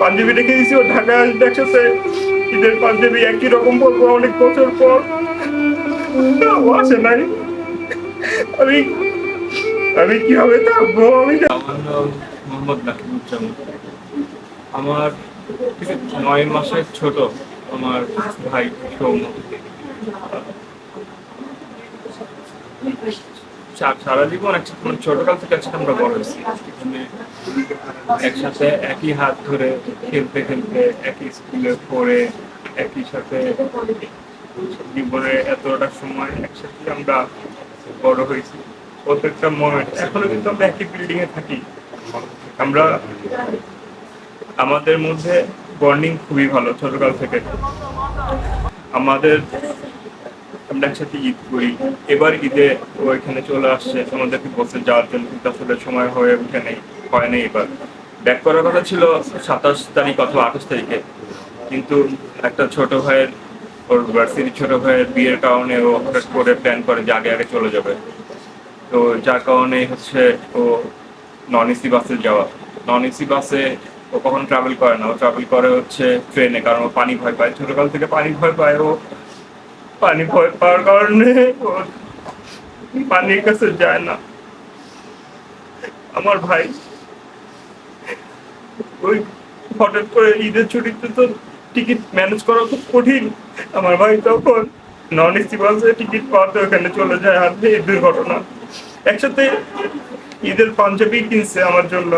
পাঞ্জাবি রেখে দিয়েছি, ও ঢাকায় আসবে একসাথে ঈদের পাঞ্জাবি একই রকম পরবো অনেক বছর পর। ও আসে নাই। আমি আমি কিভাবে থাকবো আমি আমার নাম মোহাম্মদ নাকিবুজ্জামান। আমার থেকে 9 মাসের ছোট আমার ভাই সৌম্য। সারা জীবন একসাথে, মানে ছোটকাল থেকে একসাথে আমরা বড় হয়েছি। এখানে একসাথে একই হাত ধরে খেলতে খেলতে একই স্কুলে পড়ে একই সাথে জীবনে এতটা সময় একসাথে আমরা বড় হয়েছি। প্রত্যেকটা মোমেন্ট এখনো কিন্তু আমরা একই বিল্ডিং এ থাকি। আমরা আমাদের মধ্যে বন্ডিং খুবই ভালো ছোটকাল থেকে। আমাদের আমরা একসাথে ঈদ করি। এবার ঈদে ও এখানে চলে আসছে আমাদেরকে বলছে যাওয়ার জন্য, কিন্তু আসলে সময় হয়ে উঠে নেই, হয় নেই। এবার ব্যাক করার কথা ছিল 27 তারিখ অথবা 28 তারিখে, কিন্তু একটা ছোট ভাইয়ের, ওর ভার্সিটি ছোট ভাইয়ের বিয়ের কারণে ও হঠাৎ করে প্ল্যান করে যে আগে আগে চলে যাবে। তো যার কারণে হচ্ছে ও নন এসি বাসে যাওয়া। নন এসি বাসে ও কখনো ট্রাভেল করে না, ও ট্রাভেল করে হচ্ছে ট্রেনে, কারণ ও পানি ভয় পায়, ছোটকাল থেকে পানি ভয় পায়। ও পানি ভয় পাওয়ার কারণে ও পানির কাছে যায় না। আমার ভাই ওই হঠাৎ করে ঈদের ছুটিতে তো টিকিট ম্যানেজ করা খুব কঠিন। আমার ভাই তখন নন এসি বাসে টিকিট পাওয়াতে ওখানে চলে যায়, আর এই দুর্ঘটনা। একসাথে ঈদের পাঞ্জাবি কিনছে আমার জন্য,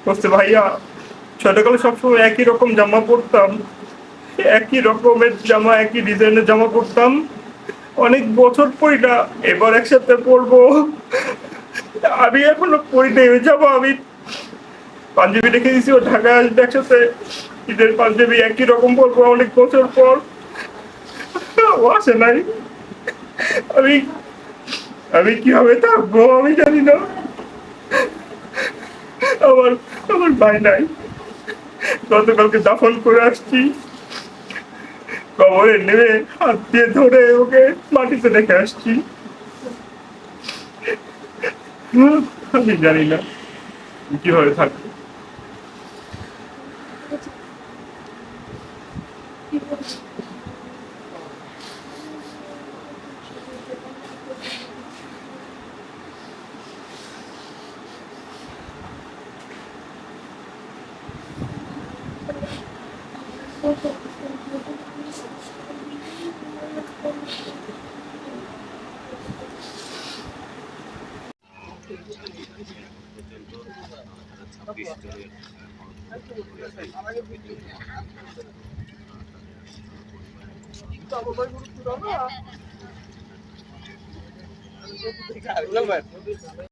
বলছে ভাইয়া ছোটকালে সবসময় একই রকম জামা পরতাম, একই রকমের জামা একই ডিজাইনের জামা পরতাম, অনেক বছর পরি না, এবার একসাথে পরবো। আমি এখনো পরি নাই ওই জামা। আমি পাঞ্জাবি রেখে দিয়েছি, ও ঢাকায় আসবে একসাথে ঈদের পাঞ্জাবি একই রকম পরবো অনেক বছর পর। ও আসে নাই। আমি আমি কিভাবে থাকবো আমি জানি না। আমার আমার ভাই নাই, গতকালকে দাফন করে আসছি, কবরে নেমে হাত দিয়ে ধরে ওকে মাটিতে রেখে আসছি। আমি জানি না কিভাবে থাকবো।